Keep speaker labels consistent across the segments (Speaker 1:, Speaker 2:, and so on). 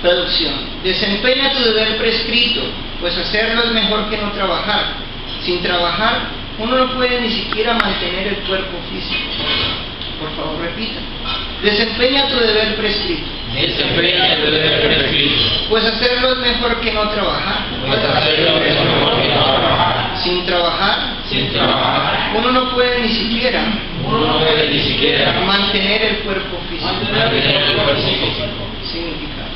Speaker 1: Traducción: desempeña tu deber prescrito, pues hacerlo es mejor que no trabajar. Sin trabajar, uno no puede ni siquiera mantener el cuerpo físico. Por favor, repita. Desempeña tu deber prescrito.
Speaker 2: Desempeña tu deber prescrito.
Speaker 1: Pues hacerlo es mejor que no trabajar.
Speaker 2: Pues hacerlo es mejor que no trabajar.
Speaker 1: Sin trabajar, uno no puede ni siquiera mantener el cuerpo físico. Significado.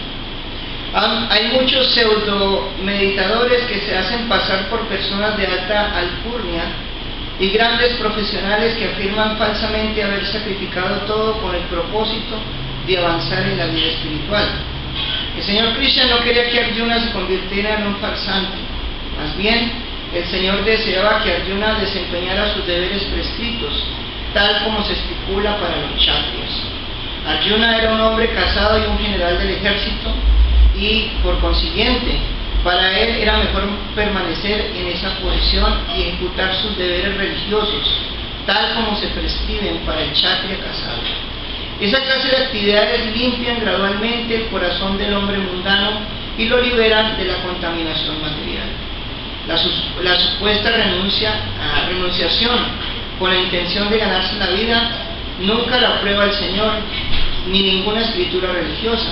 Speaker 1: Hay muchos pseudo meditadores que se hacen pasar por personas de alta alcurnia y grandes profesionales que afirman falsamente haber sacrificado todo con el propósito de avanzar en la vida espiritual. El Señor Krishna no quería que Arjuna se convirtiera en un farsante. Más bien, el Señor deseaba que Arjuna desempeñara sus deberes prescritos, tal como se estipula para los kshatriyas. Arjuna era un hombre casado y un general del ejército, y por consiguiente, para él era mejor permanecer en esa posición y ejecutar sus deberes religiosos, tal como se prescriben para el kshatriya casado. Esa clase de actividades limpian gradualmente el corazón del hombre mundano y lo liberan de la contaminación material. La supuesta renunciación con la intención de ganarse la vida nunca la aprueba el Señor, ni ninguna escritura religiosa.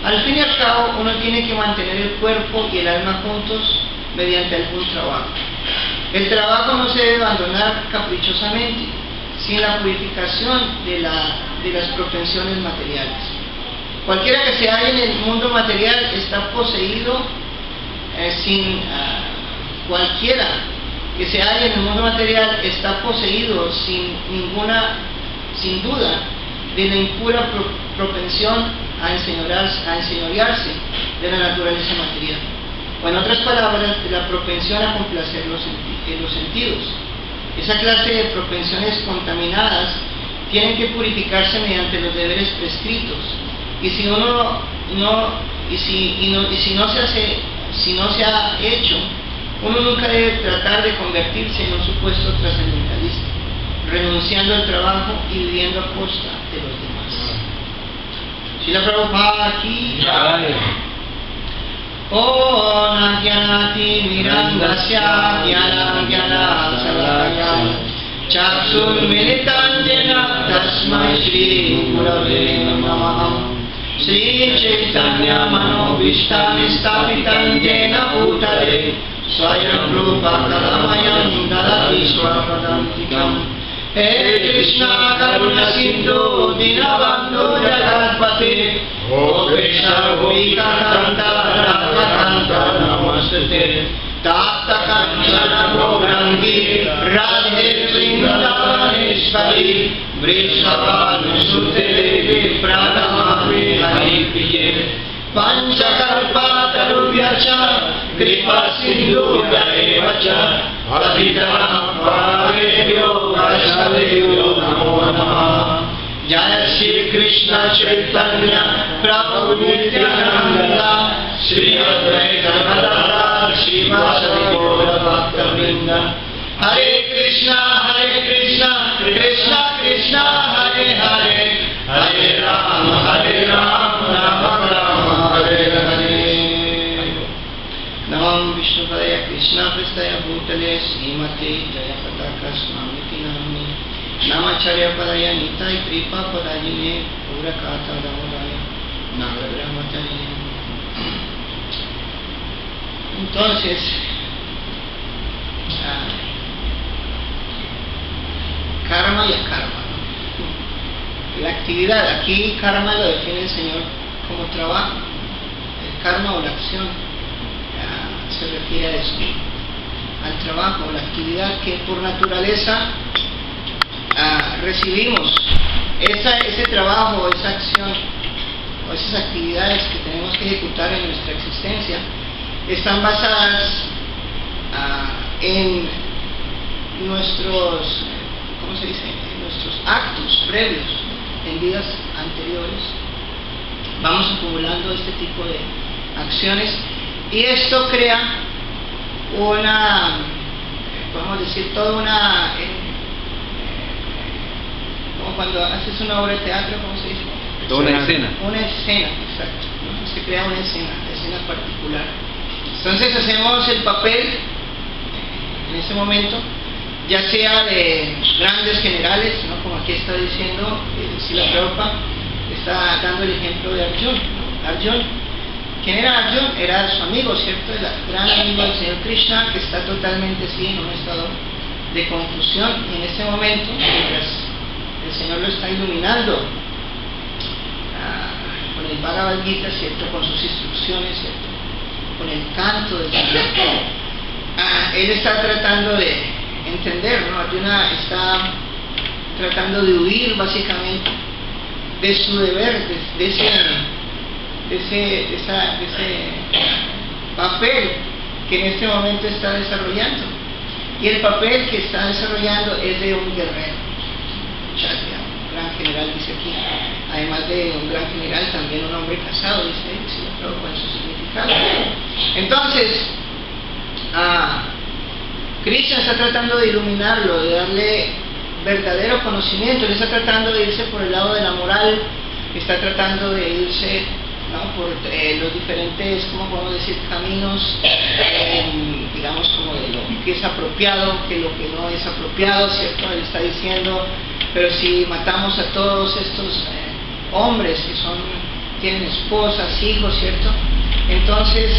Speaker 1: Al fin y al cabo, uno tiene que mantener el cuerpo y el alma juntos mediante algún trabajo. El trabajo no se debe abandonar caprichosamente, sin la purificación de las propensiones materiales. Cualquiera que se halle en el mundo material está poseído cualquiera que se halle en el mundo material está poseído sin duda de la impura propensión a enseñorearse de la naturaleza material, o en otras palabras, de la propensión a complacer los sentidos. Esa clase de propensiones contaminadas tienen que purificarse mediante los deberes prescritos, y si no se ha hecho, uno nunca debe tratar de convertirse en un supuesto trascendentalista, renunciando al trabajo y viviendo a costa de los demás. Srila Prabhupada aquí. O Nagyanati Mirandasya Jnanam Jnanasalakaya Chakshur Militam Jena Tasmai Shri Gurave Namaha Shri Chaitanya Manobishtam Stapitam Jena Bhutale Swayam Rupa Kalamayam Dadati Swapadantikam. He Krishna Karuna Sindhu Dinabandhu Jagatpate O Krishna Gopika Kanta Radha Kanta Namastute Tapta Kanchana Gaurangi Radhe Vrindavaneshwari Vrishabhanusute Pranamami Haripriye Panchakalpatarubhyacha Kripa Sindhu Jaevacha Patitanam Pavanebhyo Vaishnavebhyo Namo Namaha. Jaya Shri Krishna Chaitanya Prabhu Nityananda Shri Advaita Gadadhar Srivasadi Gaura Bhakta-vrinda. Hare Krishna Krishna Krishna Hare Hare Hare Rama Rama Hare Hare. Namam Vishnupadaya Krishna Prestaya Bhutale Srimate Jayapataka Swamiti Namni Namacharya Padaya Nitai Kripa Padayine Purakata Damodaya Nagabrahmataya. Entonces, karma y akarma, ¿no? La actividad, aquí karma lo define el Señor como trabajo, el karma o la acción se refiere a eso, al trabajo, la actividad que por naturaleza recibimos. Ese trabajo, esa acción o esas actividades que tenemos que ejecutar en nuestra existencia están basadas en nuestros, ¿cómo se dice?, en nuestros actos previos, en vidas anteriores. Vamos acumulando este tipo de acciones y esto crea podemos decir, toda una, como cuando haces una obra de teatro, ¿cómo se dice?
Speaker 3: Toda una escena.
Speaker 1: Una escena, exacto, ¿no? Se crea una escena particular. Entonces hacemos el papel en ese momento, ya sea de grandes generales, ¿no? Como aquí está diciendo Srila Prabhupada, está dando el ejemplo de Arjuna, ¿no? Arjuna, ¿quién era Arjuna? Era su amigo, ¿cierto? El gran amigo del Señor Krishna, que está totalmente así en un estado de confusión, y en este momento, mientras el Señor lo está iluminando con el Bhagavad Gita, ¿cierto? Con sus instrucciones, ¿cierto? Con el canto del Señor, él está tratando de entender, ¿no? Arjuna está tratando de huir básicamente de su deber, de ese papel que en este momento está desarrollando. Y el papel que está desarrollando es de un guerrero. Kshatriya, un gran general, dice aquí. Además de un gran general, también un hombre casado, dice Prabhupada en su significado. Entonces, Krishna está tratando de iluminarlo, de darle verdadero conocimiento. Él está tratando de irse por el lado de la moral, está tratando de irse, ¿no? Por los diferentes, ¿cómo podemos decir?, caminos, digamos, como de lo que es apropiado, que lo que no es apropiado, ¿cierto? Él está diciendo, pero si matamos a todos estos hombres que tienen esposas, hijos, ¿cierto? Entonces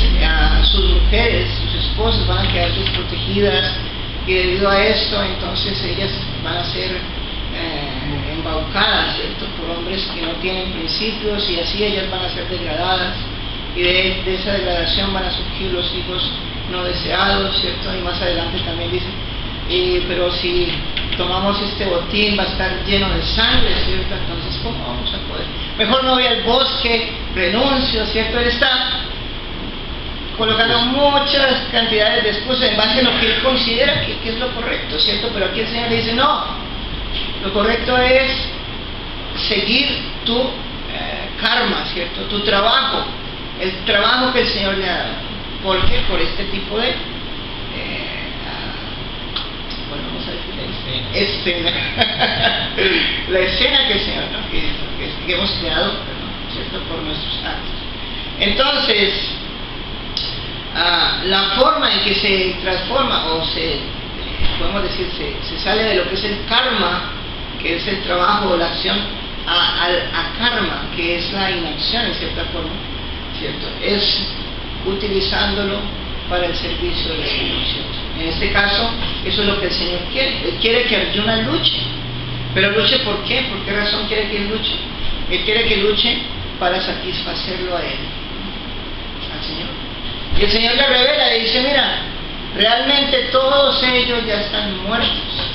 Speaker 1: sus mujeres, sus esposas van a quedar desprotegidas, y debido a esto entonces ellas van a ser embaucadas, ¿cierto? Por hombres que no tienen principios, y así ellas van a ser degradadas, y de esa degradación van a surgir los hijos no deseados, ¿cierto? Y más adelante también dice, pero si tomamos este botín va a estar lleno de sangre, ¿cierto? Entonces, ¿cómo vamos a poder? Mejor me voy al bosque, renuncio, ¿cierto? Él está colocando muchas cantidades de excusas en base a lo que él considera que es lo correcto, ¿cierto? Pero aquí el Señor le dice, no, lo correcto es seguir tu karma, ¿cierto? Tu trabajo, el trabajo que el Señor le ha dado. ¿Por qué? Por este tipo de vamos a decir escena. La escena que el Señor, ¿no? que hemos creado, ¿cierto? Por nuestros actos. Entonces, la forma en que se transforma o podemos decir, se sale de lo que es el karma, que es el trabajo o la acción, a karma, que es la inacción en cierta forma, ¿cierto? Es utilizándolo para el servicio del Señor, ¿cierto? En este caso, eso es lo que el Señor quiere. Él quiere que Arjuna luche. ¿Pero luche por qué? ¿Por qué razón quiere que él luche? Él quiere que luche para satisfacerlo a él, al Señor. Y el Señor le revela, le dice, mira, realmente todos ellos ya están muertos.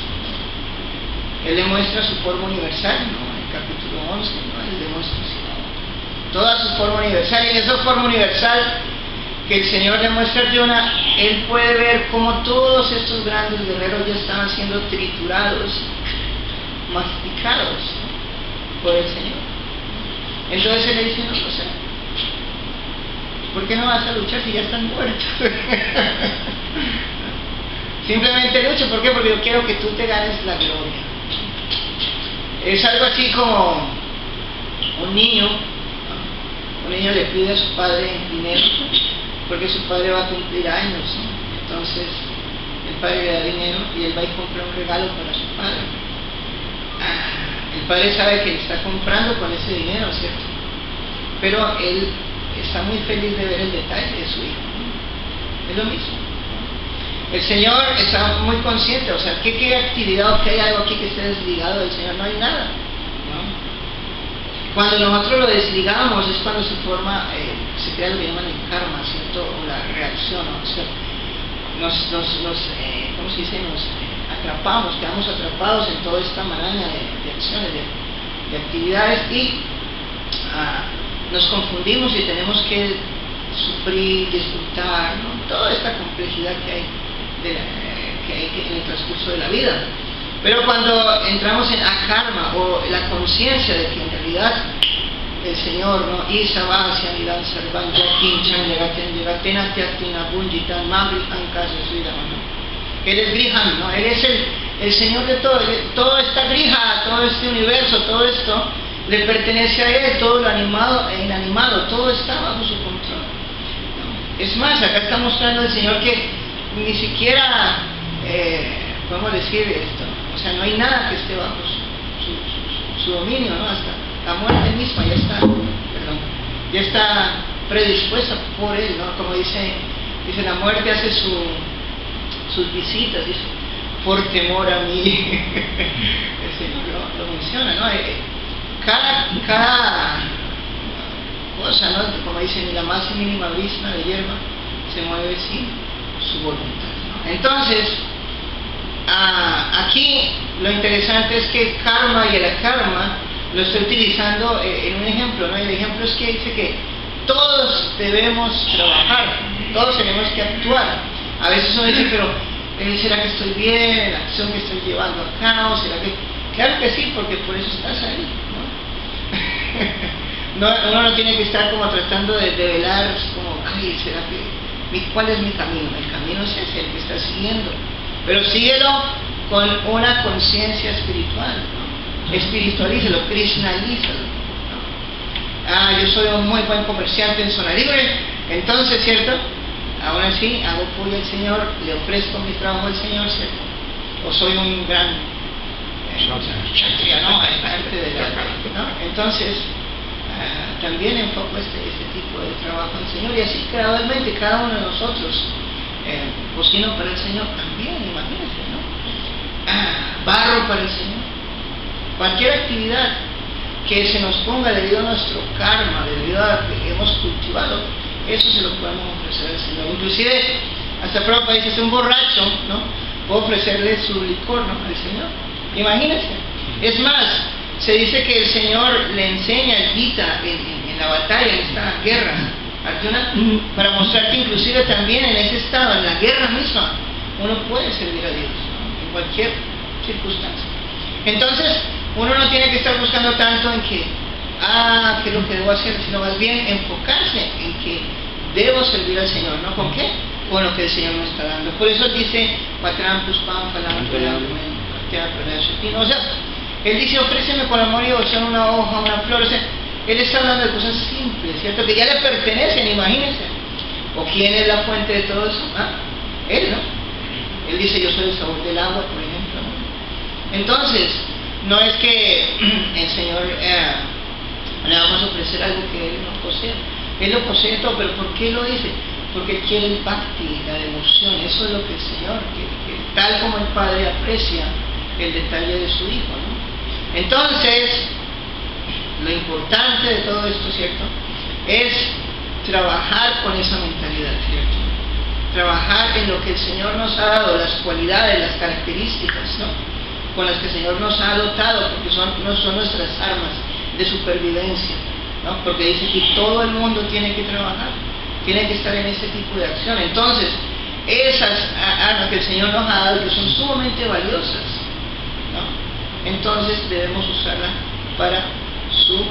Speaker 1: Él le muestra su forma universal, ¿no? En el capítulo 11, ¿no? Él le muestra toda su forma universal, y en esa forma universal que el Señor le muestra a Arjuna, él puede ver cómo todos estos grandes guerreros ya estaban siendo triturados, masticados por el Señor. Entonces él le dice, no, o sea, ¿por qué no vas a luchar si ya están muertos? Simplemente lucha, ¿por qué? Porque yo quiero que tú te ganes la gloria. Es algo así como un niño le pide a su padre dinero, porque su padre va a cumplir años, ¿no? Entonces el padre le da dinero y él va y compra un regalo para su padre. El padre sabe que está comprando con ese dinero, ¿cierto? Pero él está muy feliz de ver el detalle de su hijo. Es lo mismo. El Señor está muy consciente, o sea, ¿qué actividad o qué hay algo aquí que esté desligado del Señor? No hay nada, ¿no? Cuando nosotros lo desligamos es cuando se forma, se crea lo que llaman el karma, ¿cierto? O la reacción, ¿no? O sea, ¿cómo se dice? Nos atrapamos, quedamos atrapados en toda esta maraña de acciones, de actividades, y nos confundimos y tenemos que sufrir, disfrutar, ¿no? Toda esta complejidad que hay en el transcurso de la vida. Pero cuando entramos en akarma, o la conciencia de que en realidad el Señor, ¿no? Él es Grihan, ¿no? Él es el Señor de todo, toda esta grija, todo este universo, todo esto le pertenece a Él, todo lo animado e inanimado, todo está bajo su control. Es más, acá está mostrando el Señor que ni siquiera podemos decir esto, o sea, no hay nada que esté bajo su dominio, ¿no? Hasta la muerte misma ya está predispuesta por Él, ¿no? Como dice la muerte hace sus visitas, dice, por temor a mí. El Señor lo menciona, ¿no? Cada cosa, ¿no? Como dice, ni la más mínima brisna de hierba se mueve sin su voluntad, ¿no? Entonces, aquí lo interesante es que karma y el akarma lo estoy utilizando en un ejemplo, ¿no? Y el ejemplo es que dice que todos debemos trabajar, todos tenemos que actuar. A veces uno dice, pero ¿será que estoy bien en la acción que estoy llevando a cabo? ¿Será que...? Claro que sí, porque por eso estás ahí, ¿no? Uno no tiene que estar como tratando de develar, como, ay, ¿será que cuál es mi camino? El camino es ese, el que estás siguiendo, pero síguelo con una conciencia espiritual, ¿no? Espiritualízalo, krishnalízalo, ¿no? Yo soy un muy buen comerciante en zona libre, entonces, ¿cierto? Aún así, hago puya al Señor, le ofrezco mi trabajo al Señor, ¿cierto? O soy un gran kshatriya, ¿no? ¿No? Entonces, también enfoco este tipo de trabajo al Señor, y así gradualmente cada uno de nosotros, cocino para el Señor también, imagínense, ¿no? Barro para el Señor. Cualquier actividad que se nos ponga debido a nuestro karma, debido a que hemos cultivado, eso se lo podemos ofrecer al Señor. Inclusive, hasta Prabhupada dice, es un borracho, ¿no? Puedo ofrecerle su licor, ¿no? Al Señor. Imagínense. Es más, se dice que el Señor le enseña el Gita en la batalla, en esta guerra, Arjuna, para mostrar que inclusive también en ese estado, en la guerra misma, uno puede servir a Dios, ¿no? En cualquier circunstancia. Entonces, uno no tiene que estar buscando tanto en que, ¿qué es lo que debo hacer? Sino más bien enfocarse en que debo servir al Señor, ¿no? ¿Con qué? Con lo que el Señor me está dando. Por eso dice, Patram Puspam Palam o sea, Él dice, ofréceme con amor y devoción una hoja, una flor, o sea, Él está hablando de cosas simples, ¿cierto? Que ya le pertenecen, imagínense. ¿O quién es la fuente de todo eso? Él, ¿no? Él dice, yo soy el sabor del agua, por ejemplo, ¿no? Entonces, no es que el Señor le vamos a ofrecer algo que Él no posee. Él lo posee todo, pero ¿por qué lo dice? Porque Él quiere el bhakti, la devoción. Eso es lo que el Señor quiere, que tal como el Padre aprecia el detalle de su Hijo, ¿no? Entonces, lo importante de todo esto, ¿cierto?, es trabajar con esa mentalidad, ¿cierto? Trabajar en lo que el Señor nos ha dado, las cualidades, las características, ¿no?, con las que el Señor nos ha dotado, porque no son nuestras armas de supervivencia, ¿no? Porque dice que todo el mundo tiene que trabajar, tiene que estar en ese tipo de acción. Entonces, esas armas que el Señor nos ha dado, que son sumamente valiosas, ¿no?, entonces debemos usarlas para su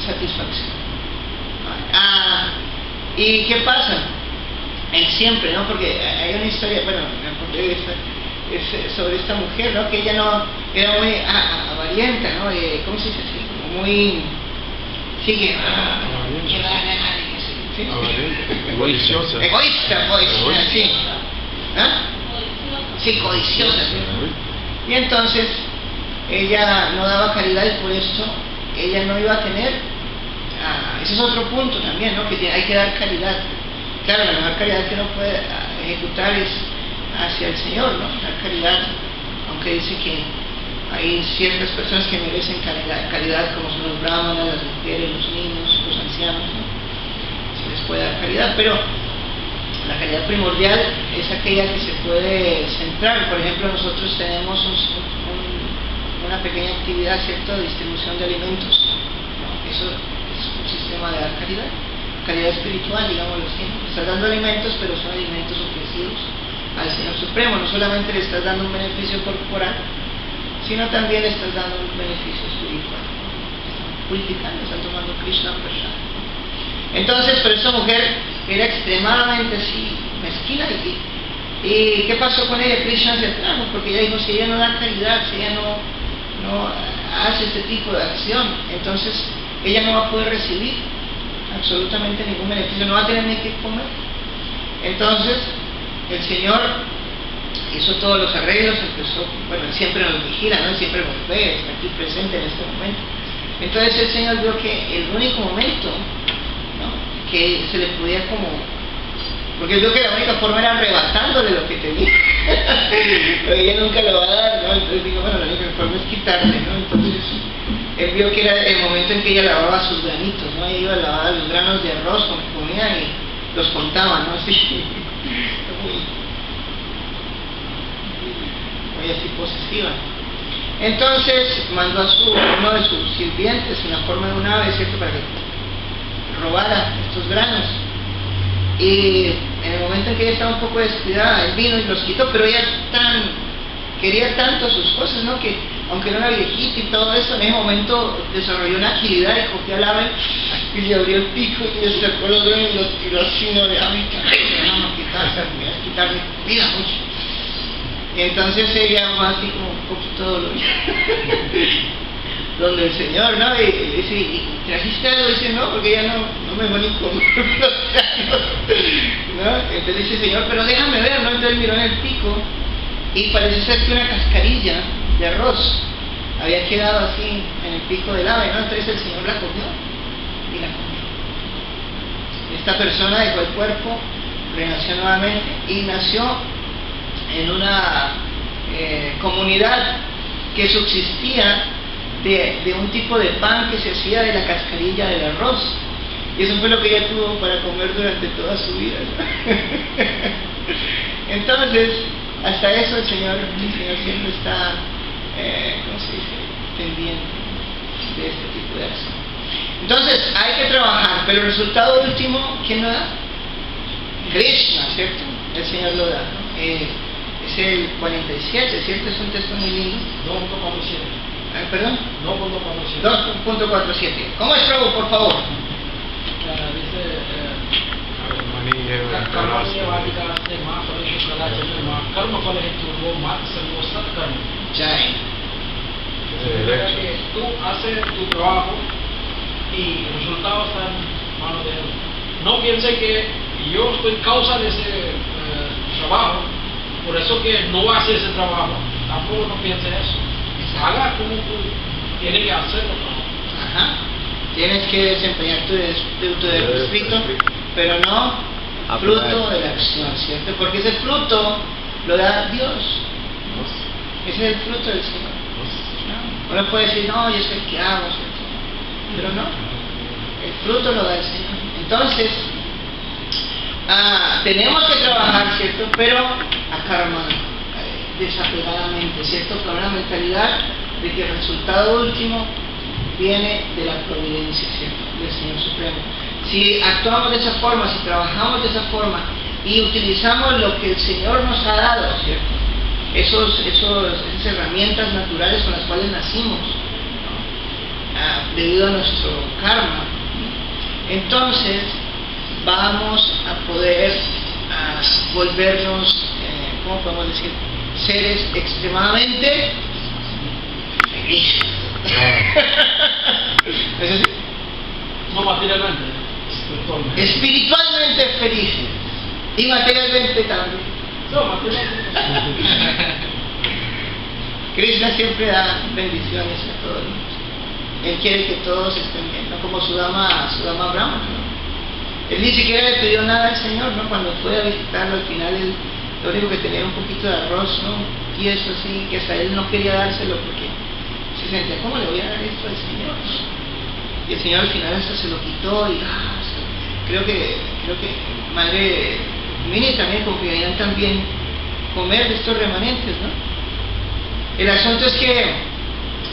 Speaker 1: satisfacción. ¿Y qué pasa? Él siempre, ¿no? Porque hay una historia, bueno, me acordé es sobre esta mujer, ¿no?, que ella no era muy avarienta, ¿no? ¿Cómo se dice así? Como muy... sigue
Speaker 3: Codiciosa.
Speaker 1: Egoísta, pues, sí. Sí, codiciosa. ¿Sí? Y entonces ella no daba caridad, y por eso ella no iba a tener. Ese es otro punto también, ¿no?, que hay que dar caridad. Claro, la mejor caridad que uno puede ejecutar es hacia el Señor, ¿no? Dar caridad, aunque dice que hay ciertas personas que merecen caridad, como son los brahmanas, las mujeres, los niños, los ancianos, ¿no? Se les puede dar caridad, pero la caridad primordial es aquella que se puede centrar. Por ejemplo, nosotros tenemos una pequeña actividad, ¿cierto?, de distribución de alimentos, ¿no? Eso es un sistema de dar caridad, caridad espiritual, digámoslo así, ¿no? Estás dando alimentos, pero son alimentos ofrecidos al Señor Supremo. No solamente le estás dando un beneficio corporal, sino también le estás dando un beneficio espiritual. Están purificando, están tomando Krishna Prasad. Entonces, pero esta mujer era extremadamente así, mezquina. ¿Y qué pasó con ella? Krishna se trajo, porque ella dijo, si ella no da caridad, si ella no hace este tipo de acción, entonces ella no va a poder recibir absolutamente ningún beneficio, no va a tener ni que comer. Entonces el Señor hizo todos los arreglos, empezó, bueno, Él siempre nos vigila, ¿no? Él siempre nos ve, está aquí presente en este momento. Entonces el Señor vio que el único momento, ¿no?, que se le podía como, porque él vio que la única forma era arrebatándole lo que tenía, pero ella nunca lo va a dar, ¿no? Entonces digo, bueno, la única forma es quitarle, ¿no? Entonces él vio que era el momento en que ella lavaba sus granitos, ¿no? Ella iba a lavar los granos de arroz con que comía y los contaba, ¿no? Así, muy así posesiva. Entonces mandó a uno de sus sirvientes en la forma de un ave, ¿cierto?, para que robara estos granos. Y en el momento en que ella estaba un poco descuidada, él vino y los quitó, pero ella quería tanto sus cosas, ¿no?, que aunque no era viejita y todo eso, en ese momento desarrolló una agilidad y cogió al ave y le abrió el pico y le sacó los granos y los tiró así, ¿no?, de ave, no, quitarle vida mucho. Y entonces ella va así como un poquito dolorida donde el Señor, ¿no? Y dice, ¿y trajiste algo? Y dice, no, porque ella no me va ni comer los granos, ¿no? Entonces dice, Señor, pero déjame ver, ¿no? Entonces miró en el pico y parece ser que una cascarilla de arroz había quedado así en el pico del ave, ¿no? Entonces el Señor la cogió y la comió. Esta persona dejó el cuerpo, renació nuevamente y nació en una comunidad que subsistía de un tipo de pan que se hacía de la cascarilla del arroz, y eso fue lo que ella tuvo para comer durante toda su vida, ¿no? Entonces, hasta eso el Señor siempre está, ¿cómo se dice?, pendiente de este tipo de acción. Entonces, hay que trabajar, pero el resultado último, ¿quién lo da? Krishna, ¿cierto? El Señor lo da, ¿no? Es el 47, ¿cierto? Es un texto muy lindo.
Speaker 4: 2.47.
Speaker 1: ¿Perdón?
Speaker 4: 2.47.
Speaker 1: 2.47. ¿Cómo es, Prabhu, por favor?
Speaker 4: Dice
Speaker 1: Jai.
Speaker 4: que tú haces tu trabajo y el resultado está en manos de Él. No piense que yo soy causa de ese trabajo, por eso que no hace ese trabajo. Tampoco no piense eso. Haga como tú tienes que hacerlo.
Speaker 1: Ajá. Tienes que desempeñar tu deber prescrito, pero no fruto de la acción, ¿cierto? Porque ese fruto lo da Dios. Ese es el fruto del Señor. Uno puede decir, no, yo sé qué hago, ¿cierto? Pero no. El fruto lo da el Señor. Entonces, tenemos que trabajar, ¿cierto? Pero a karma, desapegadamente, ¿cierto? Con una mentalidad de que el resultado último viene de la providencia, ¿cierto?, del Señor Supremo. Si actuamos de esa forma, si trabajamos de esa forma y utilizamos lo que el Señor nos ha dado, ¿cierto?, esas herramientas naturales con las cuales nacimos, ¿no?, debido a nuestro karma, entonces vamos a poder volvernos, ¿cómo podemos decir?, seres extremadamente felices. ¿Es así?
Speaker 4: No materialmente,
Speaker 1: espiritualmente felices y materialmente también.
Speaker 4: No, materialmente.
Speaker 1: Krishna siempre da bendiciones a todos. Él quiere que todos estén bien, no como Sudama Brahma, ¿no? Él ni siquiera le pidió nada al Señor, ¿no? Cuando fue a visitarlo, al final él lo único que tenía era un poquito de arroz, ¿no?, y eso así, que hasta él no quería dárselo porque se sentía, ¿cómo le voy a dar esto al Señor? Y el Señor al final hasta se lo quitó y creo que Madre Mini también confiarían también comer de estos remanentes, ¿no? El asunto es que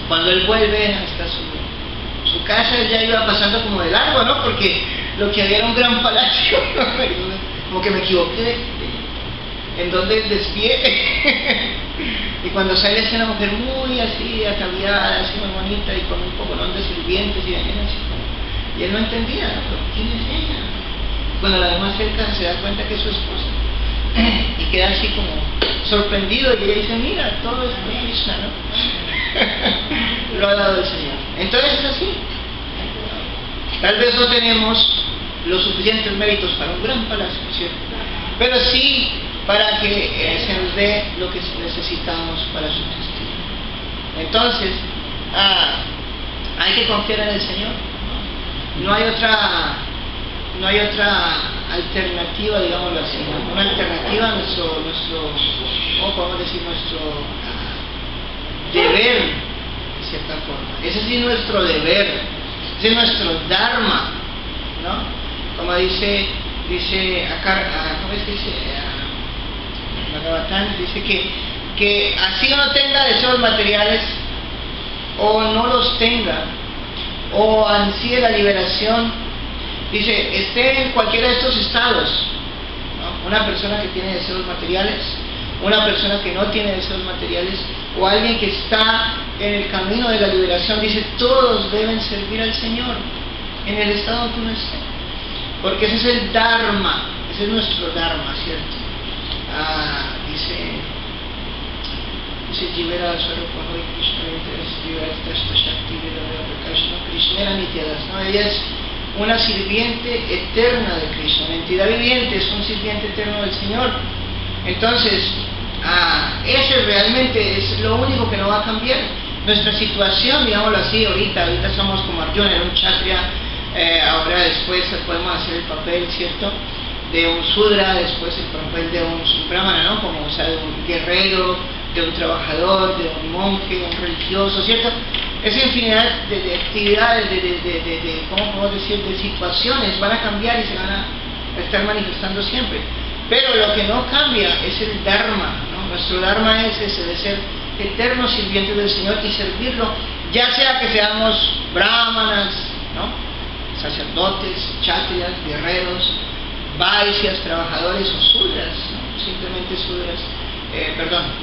Speaker 1: cuando él vuelve hasta su casa, él ya iba pasando como de largo, ¿no? Porque lo que había era un gran palacio, como que me equivoqué en donde desvié. Y cuando sale es una mujer muy así, ataviada, así muy bonita y con un poco de sirvientes y venían así como... Y él no entendía, ¿no? ¿Pero quién es ella? Cuando la ve más cerca se da cuenta que es su esposa. Y queda así como sorprendido y ella dice, mira, todo es Krishna, ¿no? lo ha dado el Señor. Entonces es así. Tal vez no tenemos los suficientes méritos para un gran palacio, ¿cierto? Pero sí para que se nos dé lo que necesitamos para subsistir. Entonces, hay que confiar en el Señor. No hay otra alternativa, digámoslo así, ¿no? Una alternativa a nuestro ¿cómo podemos decir? Nuestro deber, de cierta forma. Ese sí es nuestro deber, ese es nuestro dharma, ¿no? Como dice acá, ¿cómo es que dice? Bhagavatam dice que así uno tenga deseos materiales o no los tenga, o ansíe la liberación, dice, esté en cualquiera de estos estados, ¿no? Una persona que tiene deseos materiales, una persona que no tiene deseos materiales, o alguien que está en el camino de la liberación, dice, todos deben servir al Señor en el estado que uno esté, porque ese es el dharma, ese es nuestro dharma, ¿cierto? Dice Jivera Swarupahoy Krishna era Nityadas, ¿no? Ella es una sirviente eterna de Krishna, una entidad viviente, es un sirviente eterno del Señor. Entonces, ese realmente es lo único que no va a cambiar. Nuestra situación, digámoslo así, ahorita somos como Arjuna, en un kshatriya, ahora después podemos hacer el papel, ¿cierto?, de un sudra, después el papel de un brahmana, ¿no?, como, o sea, de un guerrero, de un trabajador, de un monje, un religioso, ¿cierto? Esa infinidad de actividades, de ¿cómo podemos decir?, de situaciones van a cambiar y se van a estar manifestando siempre. Pero lo que no cambia es el dharma, ¿no? Nuestro dharma es ese, de ser eternos sirvientes del Señor y servirlo, ya sea que seamos brahmanas, ¿no?, sacerdotes, kshatriyas, guerreros, vaisyas, trabajadores, o sudras, ¿no?, simplemente sudras,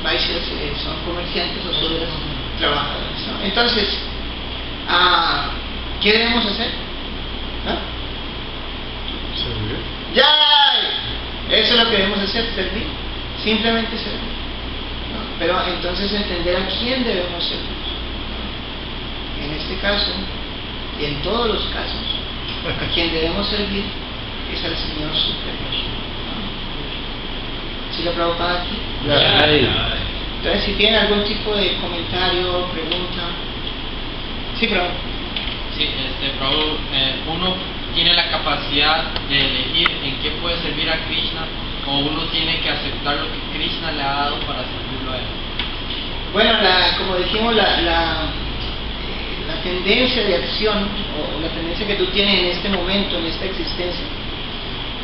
Speaker 1: vaisyas son comerciantes, o sudras trabajadores, ¿no? Entonces, ¿qué debemos hacer? ¿No?
Speaker 3: Servir.
Speaker 1: ¡Ya! Eso es lo que debemos hacer, servir, simplemente servir, ¿no? Pero entonces entender a quién debemos servir, ¿no? En este caso, y en todos los casos, a quien debemos servir es al Señor Superior, ¿no? ¿Sí lo Prabhupada aquí? Entonces, si tienen algún tipo de comentario, pregunta. Sí, Prabhupada.
Speaker 2: Sí, Prabhu, uno tiene la capacidad de elegir en qué puede servir a Krishna, o uno tiene que aceptar lo que Krishna le ha dado para servirlo a él.
Speaker 1: Bueno, como dijimos, la tendencia de acción, o la tendencia que tú tienes en este momento, en esta existencia,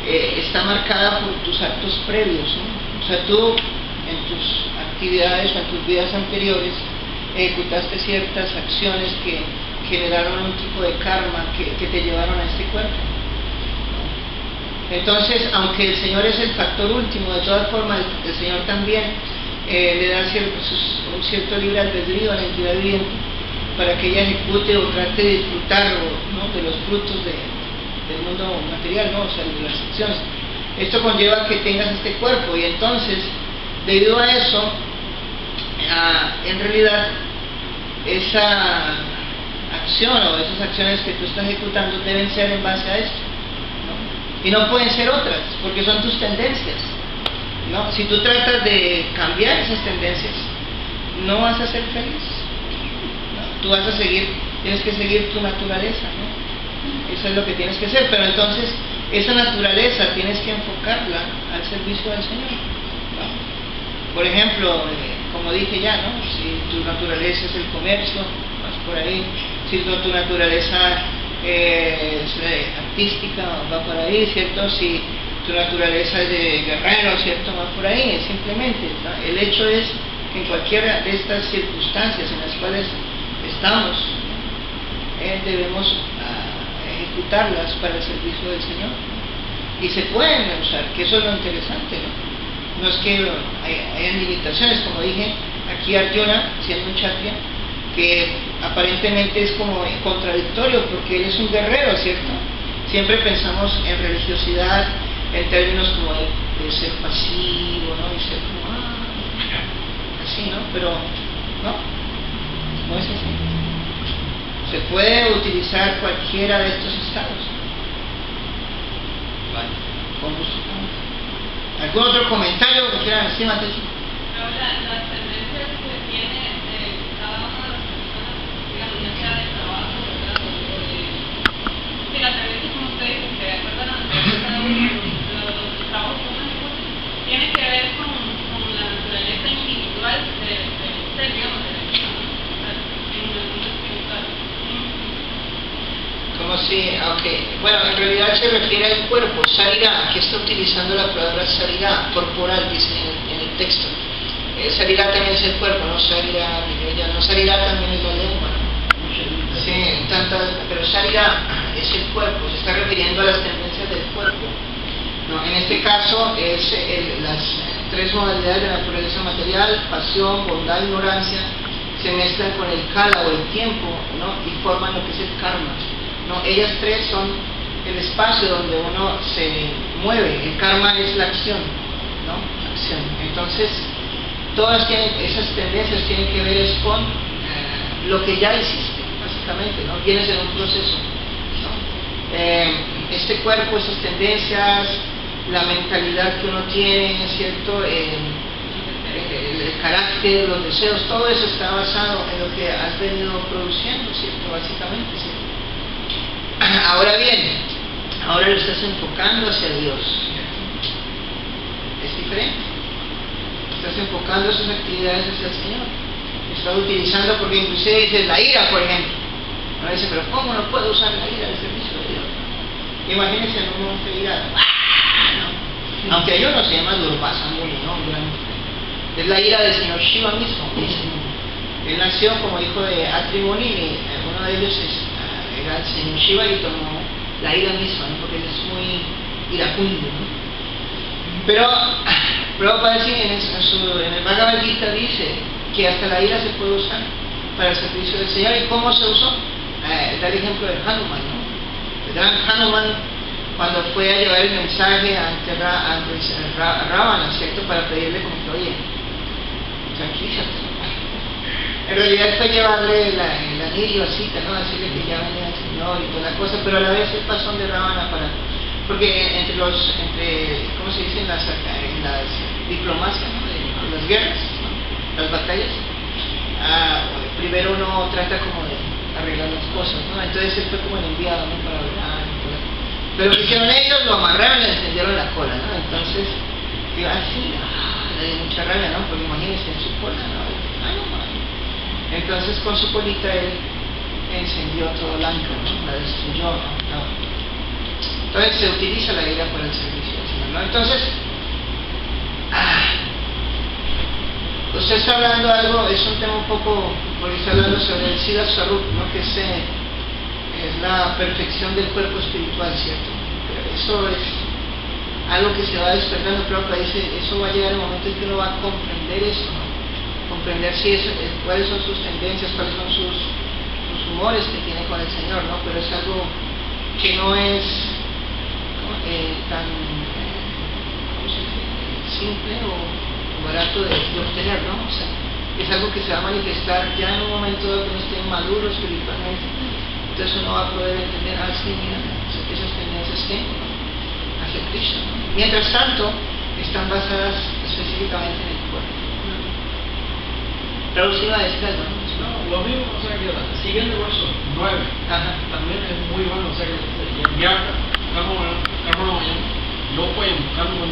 Speaker 1: está marcada por tus actos previos, ¿no? O sea, tú en tus actividades o en tus vidas anteriores ejecutaste ciertas acciones que generaron un tipo de karma que te llevaron a este cuerpo. Entonces, aunque el Señor es el factor último, de todas formas el Señor también le da un cierto libre albedrío a la entidad viviente para que ella ejecute o trate de disfrutar, ¿no?, de los frutos del mundo material, ¿no?, o sea, de las acciones. Esto conlleva que tengas este cuerpo, y entonces, debido a eso, en realidad, esa acción o esas acciones que tú estás ejecutando deben ser en base a esto, ¿no? Y no pueden ser otras, porque son tus tendencias, ¿no? Si tú tratas de cambiar esas tendencias, no vas a ser feliz, ¿no? Tú vas a tienes que seguir tu naturaleza, ¿no? Eso es lo que tienes que hacer, pero entonces esa naturaleza tienes que enfocarla al servicio del Señor, ¿no? Por ejemplo, como dije ya, ¿no?, si tu naturaleza es el comercio, vas por ahí. Si tu naturaleza es artística, va por ahí, ¿cierto? Si tu naturaleza es de guerrero, ¿cierto?, va por ahí, simplemente, ¿no? El hecho es que en cualquiera de estas circunstancias en las cuales estamos, debemos ejecutarlas para el servicio del Señor, y se pueden usar, que eso es lo interesante, ¿no? No es que hayan limitaciones, como dije, aquí Arjuna, siendo un kshatriya, que aparentemente es como contradictorio, porque él es un guerrero, ¿cierto? Siempre pensamos en religiosidad en términos como de ser pasivo, ¿no?, y ser como, así, ¿no? Pero, ¿no? No es así. Se puede utilizar cualquiera de estos estados.
Speaker 2: Vale.
Speaker 1: Con gusto. ¿Algún otro comentario que quieran decir, Mateo?
Speaker 5: Pero las tendencias que tiene cada una de las personas, digamos, ya sea de trabajo, ¿verdad? Si las tendencias, como usted dice, que de acuerdo a la naturaleza de uno, los trabajos que uno ejecuta, tiene que ver con la naturaleza individual del ser, digamos, de la persona, en el mundo espiritual.
Speaker 1: Como si, bueno, en realidad se refiere al cuerpo, sarirá. Aquí está utilizando la palabra sarirá, corporal, dice en el texto. Sarirá también es el cuerpo, no sarirá, no sarirá también es la lengua, ¿no? Sí, pero sarirá es el cuerpo, se está refiriendo a las tendencias del cuerpo. No, en este caso es las tres modalidades de naturaleza material: pasión, bondad, ignorancia, se mezclan con el kala o el tiempo, ¿no? Y forman lo que es el karma. No, ellas tres son el espacio donde uno se mueve. El karma es la acción, ¿no? Acción. Entonces, todas esas tendencias tienen que ver con lo que ya hiciste, básicamente, ¿no? Vienes en un proceso, ¿no? Este cuerpo, esas tendencias, la mentalidad que uno tiene, ¿cierto? El carácter, los deseos, todo eso está basado en lo que has venido produciendo, ¿cierto? Básicamente, ¿cierto? Ahora bien, ahora lo estás enfocando hacia Dios, ¿cierto? Es diferente. Estás enfocando esas actividades hacia el Señor. Estás utilizando, porque inclusive dice la ira, por ejemplo. Uno dice, pero ¿cómo no puedo usar la ira al servicio de Dios? Imagínense en un monte irado. No. Aunque hay uno se llama Durvasanguni, ¿no? Es la ira del señor Shiva mismo. Él nació como hijo de Atri Monini. Uno de ellos era el señor Shiva y tomó la ira misma, ¿no? Porque él es muy iracundo, ¿no? Pero Prabhupada en el Bhagavad Gita dice que hasta la ira se puede usar para el servicio del Señor. ¿Y cómo se usó? Da el ejemplo de Hanuman, ¿no? El gran Hanuman, cuando fue a llevar el mensaje ante Ravana, ¿cierto? Para pedirle como que, oye, tranquilízate. En realidad fue llevarle el anillo así, ¿no? Decirle que ya venía el Señor y toda la cosa, pero a la vez el pasón de Ravana porque entre ¿cómo se dice? En las diplomacias, ¿no? De las guerras, ¿no? Las batallas, primero uno trata como de arreglar las cosas, ¿no? Entonces él fue como el enviado, ¿no? Para hablar y todo. Pero lo que hicieron ellos, lo amarraron y le encendieron la cola, ¿no? Entonces, digo, así, le dio mucha rabia, ¿no? Porque imagínense en su cola, ¿no? Entonces con su colita él encendió todo Lanka, ¿no? La destruyó, ¿no? Entonces se utiliza la ira para el servicio del Señor, ¿no? Entonces, usted está hablando de algo, es un tema un poco, porque está hablando sobre el Siddha Swarup, ¿no? Que es la perfección del cuerpo espiritual, ¿cierto? Pero eso es algo que se va despertando, pero dice, eso va a llegar el momento en que uno va a comprender eso, ¿no? Comprender cuáles son sus tendencias, cuáles son sus humores que tiene con el Señor, ¿no? Pero es algo que no es tan ¿cómo se dice? Simple o barato de obtener, ¿no? O sea, es algo que se va a manifestar ya en un momento que uno esté maduro espiritualmente. Entonces uno va a poder entender, sí, mira, esas tendencias que hacia Krishna, ¿no? Mientras tanto, están basadas específicamente en el cuerpo. Traducido a este, ¿no?
Speaker 4: No, lo mismo, o sea, que siguiendo el verso 9, también es muy bueno, o sea, que karma no mañana, yo puedo buscar un